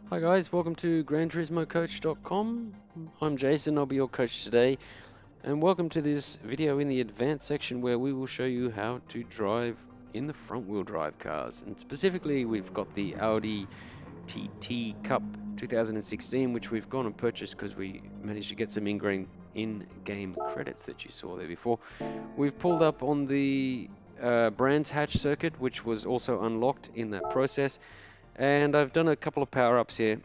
Hi guys, welcome to GranTurismoCoach.com. I'm Jason, I'll be your coach today, and welcome to this video in the advanced section where we will show you how to drive in the front wheel drive cars. And specifically, we've got the Audi TT Cup 2016, which we've gone and purchased because we managed to get some in-game credits that you saw there before. We've pulled up on the Brands Hatch circuit, which was also unlocked in that process. And I've done a couple of power-ups here.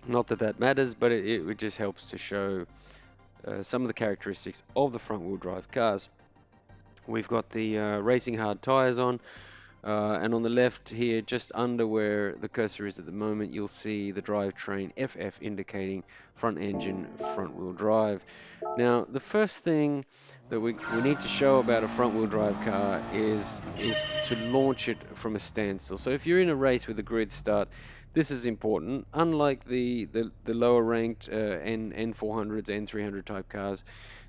Not that that matters, but it just helps to show some of the characteristics of the front-wheel drive cars. We've got the racing hard tires on, and on the left here, just under where the cursor is at the moment, you'll see the drivetrain FF indicating front engine, front wheel drive. Now, the first thing that we need to show about a front wheel drive car is to launch it from a standstill. So if you're in a race with a grid start, this is important. Unlike the lower ranked N400s, N300 type cars,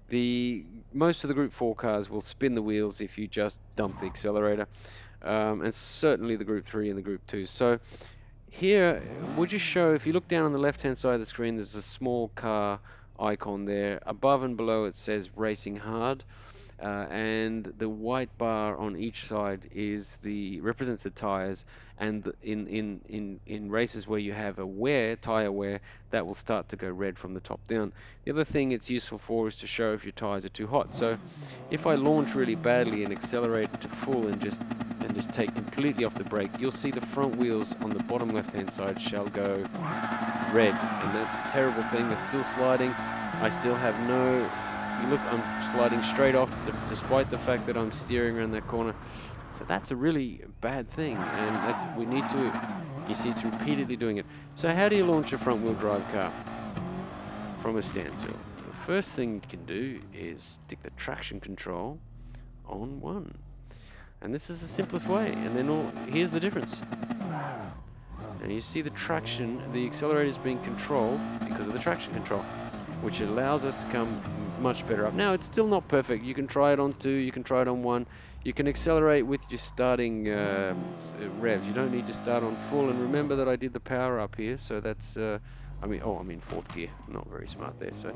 the most of the Group 4 cars will spin the wheels if you just dump the accelerator, and certainly the Group 3 and the Group 2. So here, would you show, if you look down on the left-hand side of the screen, there's a small car icon there. Above and below it says Racing Hard. And the white bar on each side represents the tires, and in races where you have a tire wear, that will start to go red from the top down. The other thing it's useful for is to show if your tires are too hot. So if I launch really badly and accelerate to full and just take completely off the brake, you'll see the front wheels on the bottom left hand side shall go red, and that's a terrible thing. They're still sliding. I still have no, you look, I'm sliding straight off despite the fact that I'm steering around that corner. So that's a really bad thing, and we need to, you see it's repeatedly doing it. So how do you launch a front wheel drive car from a standstill? The first thing you can do is stick the traction control on 1. And this is the simplest way, and then here's the difference. Now you see the traction, the accelerator is being controlled because of the traction control, which allows us to come much better up. Now it's still not perfect. You can try it on 2, you can try it on 1. You can accelerate with your starting revs. You don't need to start on full. And remember that I did the power up here, so that's, I'm in 4th gear. Not very smart there. So,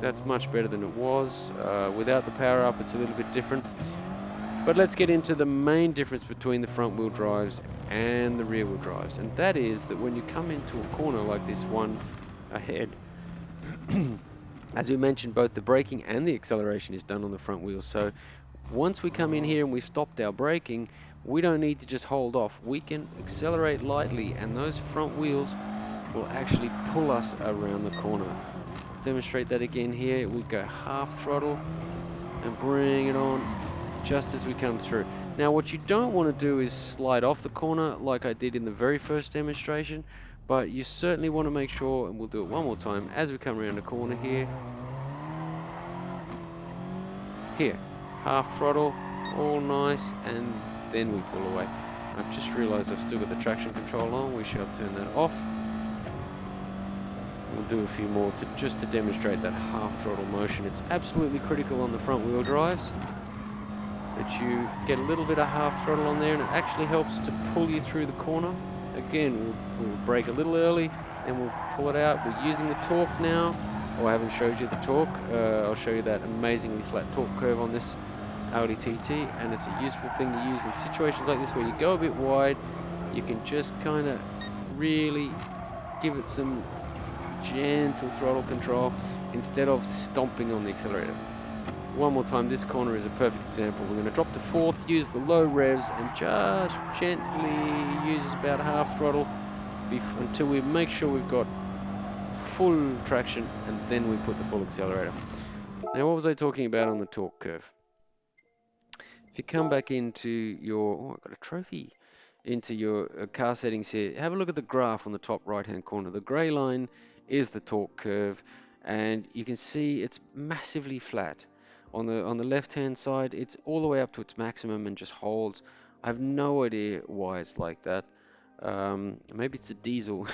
that's much better than it was. Without the power up, it's a little bit different. But let's get into the main difference between the front wheel drives and the rear wheel drives. And that is that when you come into a corner like this one ahead, as we mentioned, both the braking and the acceleration is done on the front wheels. So once we come in here and we've stopped our braking, we don't need to just hold off. We can accelerate lightly, and those front wheels will actually pull us around the corner. Demonstrate that again here. We go half throttle and bring it on just as we come through. Now what you don't want to do is slide off the corner like I did in the very first demonstration, but you certainly want to make sure, and we'll do it one more time, as we come around the corner here, half throttle, all nice, and then we pull away. I've just realized I've still got the traction control on. We shall turn that off. We'll do a few more just to demonstrate that half throttle motion. It's absolutely critical on the front wheel drives that you get a little bit of half throttle on there, and it actually helps to pull you through the corner. Again, we'll brake a little early, then we'll pull it out. We're using the torque now. Oh, I haven't showed you the torque. I'll show you that amazingly flat torque curve on this Audi TT, and it's a useful thing to use in situations like this where you go a bit wide. You can just kind of really give it some gentle throttle control instead of stomping on the accelerator. One more time, this corner is a perfect example. We're going to drop to 4th, use the low revs, and just gently use about half throttle until we make sure we've got full traction, and then we put the full accelerator. Now, what was I talking about on the torque curve? If you come back into your, oh, I've got a trophy, into your car settings here, have a look at the graph on the top right-hand corner. The grey line is the torque curve, and you can see it's massively flat. On the left-hand side, it's all the way up to its maximum and just holds. I have no idea why it's like that. Maybe it's a diesel.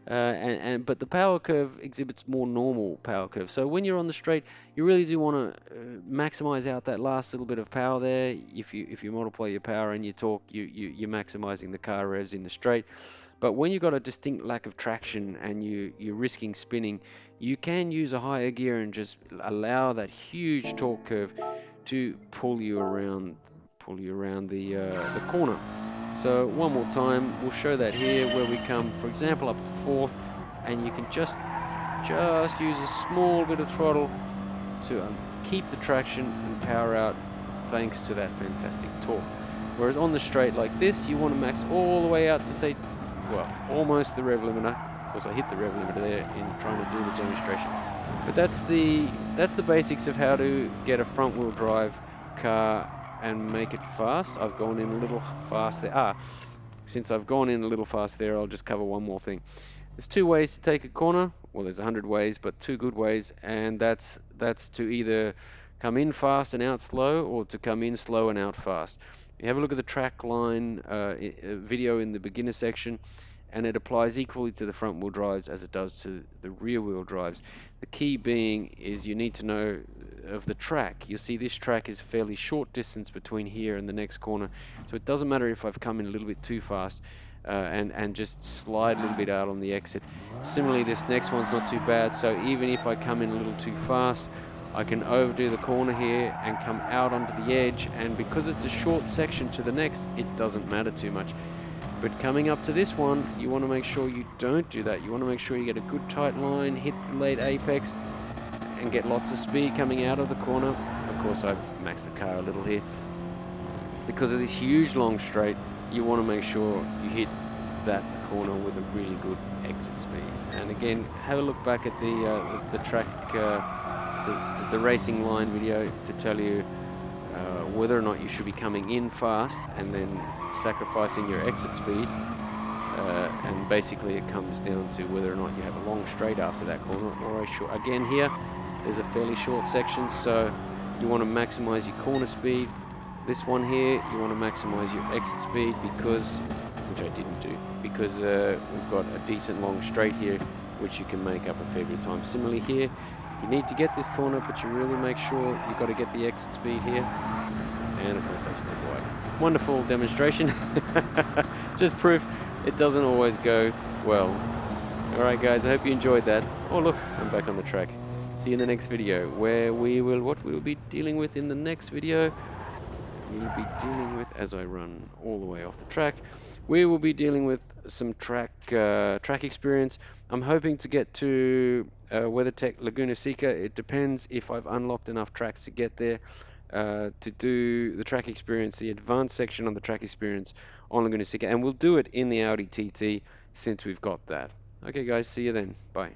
But the power curve exhibits more normal power curve. So when you're on the straight, you really do want to maximize out that last little bit of power there. If you multiply your power and you torque, you're maximizing the car revs in the straight. But when you've got a distinct lack of traction and you're risking spinning, you can use a higher gear and just allow that huge torque curve to pull you around the corner. So one more time, we'll show that here where we come, for example, up to fourth, and you can just use a small bit of throttle to keep the traction and power out thanks to that fantastic torque. Whereas on the straight like this, you want to max all the way out to say, well, almost the rev limiter. Of course, I hit the rev limiter there in trying to do the demonstration. But that's the basics of how to get a front-wheel drive car and make it fast. I've gone in a little fast there. Since I've gone in a little fast there, I'll just cover one more thing. There's two ways to take a corner. Well, there's 100 ways, but two good ways, and that's to either come in fast and out slow, or to come in slow and out fast. You have a look at the track line video in the beginner section, and it applies equally to the front wheel drives as it does to the rear wheel drives. The key being is you need to know of the track. You see this track is fairly short distance between here and the next corner, so it doesn't matter if I've come in a little bit too fast and just slide a little bit out on the exit. Similarly, this next one's not too bad, so even if I come in a little too fast, I can overdo the corner here and come out onto the edge, and because it's a short section to the next, it doesn't matter too much. But coming up to this one, you want to make sure you don't do that. You want to make sure you get a good tight line, hit the late apex, and get lots of speed coming out of the corner. Of course, I've maxed the car a little here. Because of this huge long straight, you want to make sure you hit that corner with a really good exit speed. And again, have a look back at the track, the racing line video to tell you whether or not you should be coming in fast and then sacrificing your exit speed. And basically it comes down to whether or not you have a long straight after that corner or a short. Again here, there's a fairly short section, so you want to maximize your corner speed. This one here, you want to maximize your exit speed because, which I didn't do, because we've got a decent long straight here, which you can make up a fair bit of time. Similarly here, you need to get this corner, but you really make sure you've got to get the exit speed here. And of course I step away. Wonderful demonstration. Just proof it doesn't always go well. Alright guys, I hope you enjoyed that. Oh look, I'm back on the track. See you in the next video, where what we'll be dealing with in the next video, we'll be dealing with, as I run all the way off the track, we will be dealing with some track experience. I'm hoping to get to WeatherTech Laguna Seca. It depends if I've unlocked enough tracks to get there to do the track experience, the advanced section on the track experience on Laguna Seca, and we'll do it in the Audi TT since we've got that. Okay guys, see you then. Bye.